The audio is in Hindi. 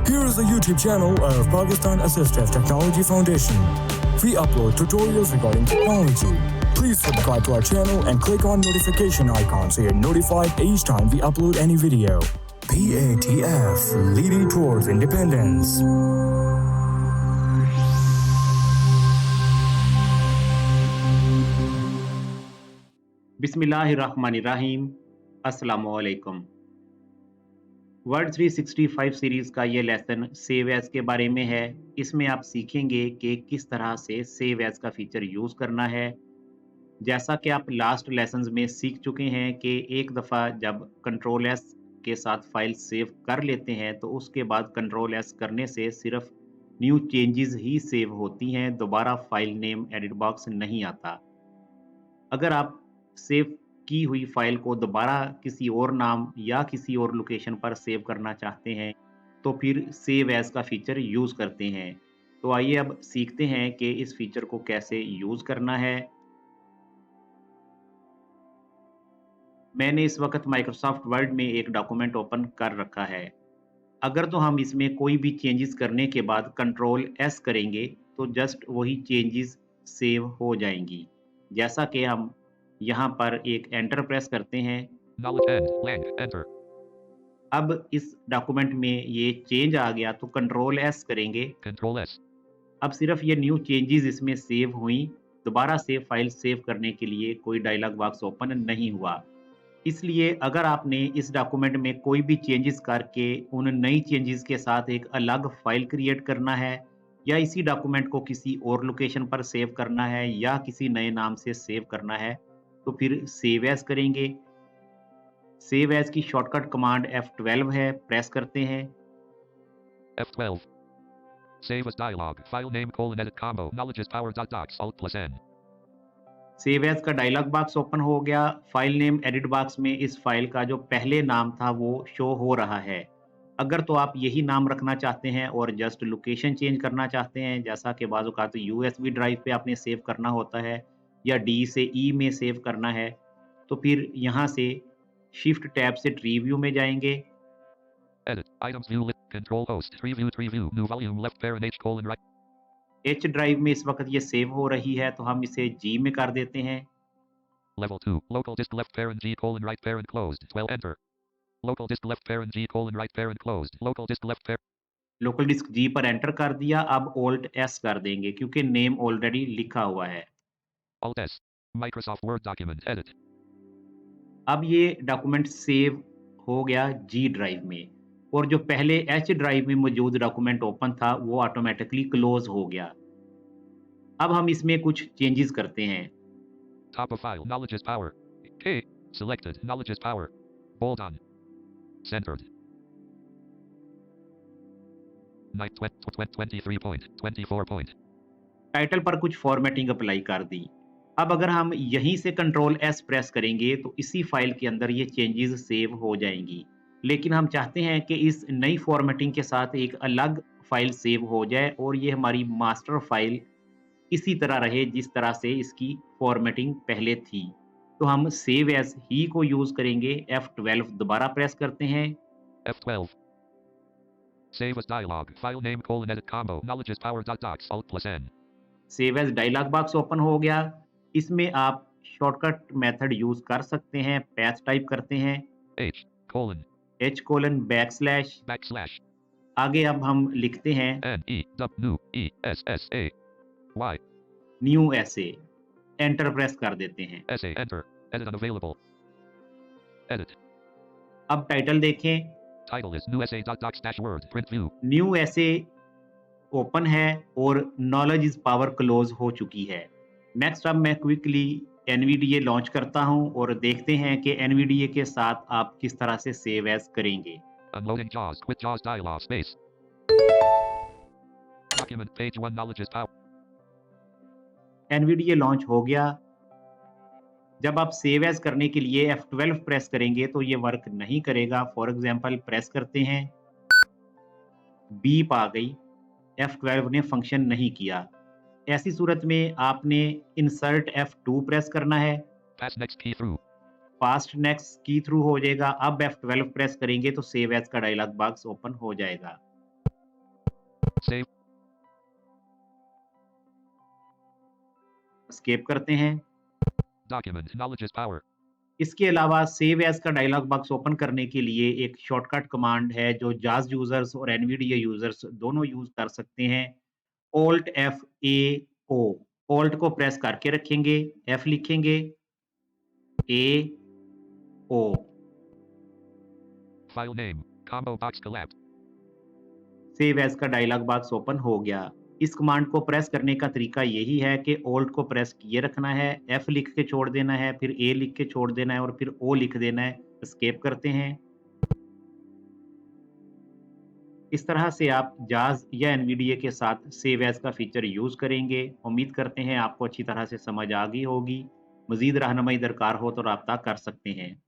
Here is the YouTube channel of Pakistan Assistive Technology Foundation. We upload tutorials regarding technology. Please subscribe to our channel and click on notification icon so you're notified each time we upload any video. PATF, leading towards independence. बिस्मिल्लाहिर्रहमानिर्रहीम। अस्सलामुअलैकुम। वर्ड 365 सीरीज़ का ये लेसन सेव एज़ के बारे में है। इसमें आप सीखेंगे कि किस तरह से सेव एज़ का फ़ीचर यूज़ करना है। जैसा कि आप लास्ट लेसन्स में सीख चुके हैं कि एक दफ़ा जब कंट्रोल एस के साथ फ़ाइल सेव कर लेते हैं तो उसके बाद कंट्रोल एस करने से सिर्फ़ न्यू चेंजेस ही सेव होती हैं, दोबारा फ़ाइल नेम एडिट बॉक्स नहीं आता। अगर आप सेव की हुई फ़ाइल को दोबारा किसी और नाम या किसी और लोकेशन पर सेव करना चाहते हैं, तो फिर सेव एज़ का फ़ीचर यूज़ करते हैं। तो आइए अब सीखते हैं कि इस फ़ीचर को कैसे यूज़ करना है। मैंने इस वक़्त माइक्रोसॉफ्ट वर्ड में एक डॉक्यूमेंट ओपन कर रखा है। अगर तो हम इसमें कोई भी चेंजेस करने के बाद कंट्रोल एस करेंगे, तो जस्ट वही चेंजेस सेव हो जाएँगी। जैसा कि हम यहाँ पर एक एंटर प्रेस करते हैं। Knowledge end, blank, enter. अब इस डॉक्यूमेंट में ये चेंज आ गया तो कंट्रोल एस करेंगे। Control S. अब सिर्फ ये न्यू चेंजेस इसमें सेव हुई, दोबारा से फाइल सेव करने के लिए कोई डायलॉग बॉक्स ओपन नहीं हुआ। इसलिए अगर आपने इस डॉक्यूमेंट में कोई भी चेंजेस करके उन नई चेंजेस के साथ एक अलग फाइल क्रिएट करना है या इसी डॉक्यूमेंट को किसी और लोकेशन पर सेव करना है या किसी नए नाम से सेव करना है, तो फिर सेव एज़ करेंगे। सेव एज़ की शॉर्टकट कमांड F12 है, प्रेस करते हैं। F12. Save as dialog. File name colon edit combo. Knowledge is power dot docs. Alt plus N. Save as का डायलॉग बॉक्स ओपन हो गया। फाइल नेम एडिट बॉक्स में इस फाइल का जो पहले नाम था वो शो हो रहा है। अगर तो आप यही नाम रखना चाहते हैं और जस्ट लोकेशन चेंज करना चाहते हैं, जैसा कि बाज़ औक़ात तो यूएसबी ड्राइव पे आपने सेव करना होता है या डी से ई में सेव करना है, तो फिर यहाँ से शिफ्ट टैब से ट्री व्यू में जाएँगे। Edit. Items view list. Control host. Tree view. Tree view. New volume left parent H colon right. H drive में इस वक़्त ये सेव हो रही है, तो हम इसे जी में कर देते हैं। Level 2. Local disk left parent G colon right parent closed. 12 enter. Local disk left parent G colon right parent closed. Local disk left parent. Local disk G पर एंटर कर दिया। अब ऑल्ट एस कर देंगे क्योंकि नेम ऑलरेडी लिखा हुआ है। Alt S. Microsoft Word document. Edit. अब ये डॉक्यूमेंट सेव हो गया जी ड्राइव में और जो पहले एच ड्राइव में मौजूद डॉक्यूमेंट ओपन था वो ऑटोमेटिकली क्लोज हो गया। अब हम इसमें कुछ चेंजेस करते हैं। Top of file. Knowledge is power. K. Selected. Knowledge is power. Bold on. Centered. 23 point. 24 point. Title पर कुछ फॉर्मेटिंग अप्लाई कर दी। अब अगर हम यहीं से कंट्रोल एस प्रेस करेंगे तो इसी फाइल के अंदर ये चेंजेस सेव हो जाएंगी, लेकिन हम चाहते हैं कि इस नई फॉर्मेटिंग के साथ एक अलग फाइल सेव हो जाए और ये हमारी मास्टर फाइल इसी तरह रहे जिस तरह से इसकी फॉर्मेटिंग पहले थी। तो हम सेव एज ही को यूज़ करेंगे। F12 दोबारा प्रेस करते हैं। F12. Save as dialog. File name colon edit combo. Knowledge is power dot docs. Alt plus N. Save as dialog box open हो गया। इसमें आप शॉर्टकट मेथड यूज़ कर सकते हैं। पैथ टाइप करते हैं H colon H:\\, backslash आगे अब हम लिखते हैं N E W E S S A Y new ऐसे, एंटर प्रेस कर देते हैं। essay enter. Edit unavailable. Edit. अब टाइटल देखें। Title is new essay dot docs dash word print view. New ऐसे ओपन है और नॉलेज इज पावर क्लोज हो चुकी है। नेक्स्ट अब मैं क्विकली NVDA लॉन्च करता हूं और देखते हैं कि NVDA के साथ आप किस तरह से सेव एज करेंगे। Unloading JAWS. Quit JAWS dialog space. Document page 1 knowledge is power. NVDA launch हो गया। जब आप सेव एज करने के लिए F12 प्रेस करेंगे तो ये वर्क नहीं करेगा। फॉर एग्जांपल प्रेस करते हैं, बीप आ गई, F12 ने फंक्शन नहीं किया। ऐसी सूरत में आपने इंसर्ट F2 प्रेस करना है। Pass next key through. Fast next की थ्रू हो जाएगा। अब F12 प्रेस करेंगे तो सेव एज का डायलॉग बॉक्स ओपन हो जाएगा। Save. एस्केप करते हैं। Document. Knowledge is power. इसके अलावा सेव एज़ का डायलॉग बॉक्स ओपन करने के लिए एक शॉर्टकट कमांड है जो जाज़ यूज़र्स और एनवीडिया यूज़र्स दोनों यूज़ कर सकते हैं। Alt F A O. Alt को प्रेस करके रखेंगे, एफ लिखेंगे, A O. File name. Combo box collapsed. सेव एज़ का डायलॉग बॉक्स ओपन हो गया। इस कमांड को प्रेस करने का तरीका यही है कि ऑल्ट को प्रेस किए रखना है, एफ लिख के छोड़ देना है, फिर ए लिख के छोड़ देना है और फिर ओ लिख देना है। एस्केप करते हैं। इस तरह से आप जाज़ या एनवीडिया के साथ सेव एज़ का फीचर यूज़ करेंगे। उम्मीद करते हैं आपको अच्छी तरह से समझ आ गई होगी। मज़ीद रहनुमाई दरकार हो तो राब्ता कर सकते हैं।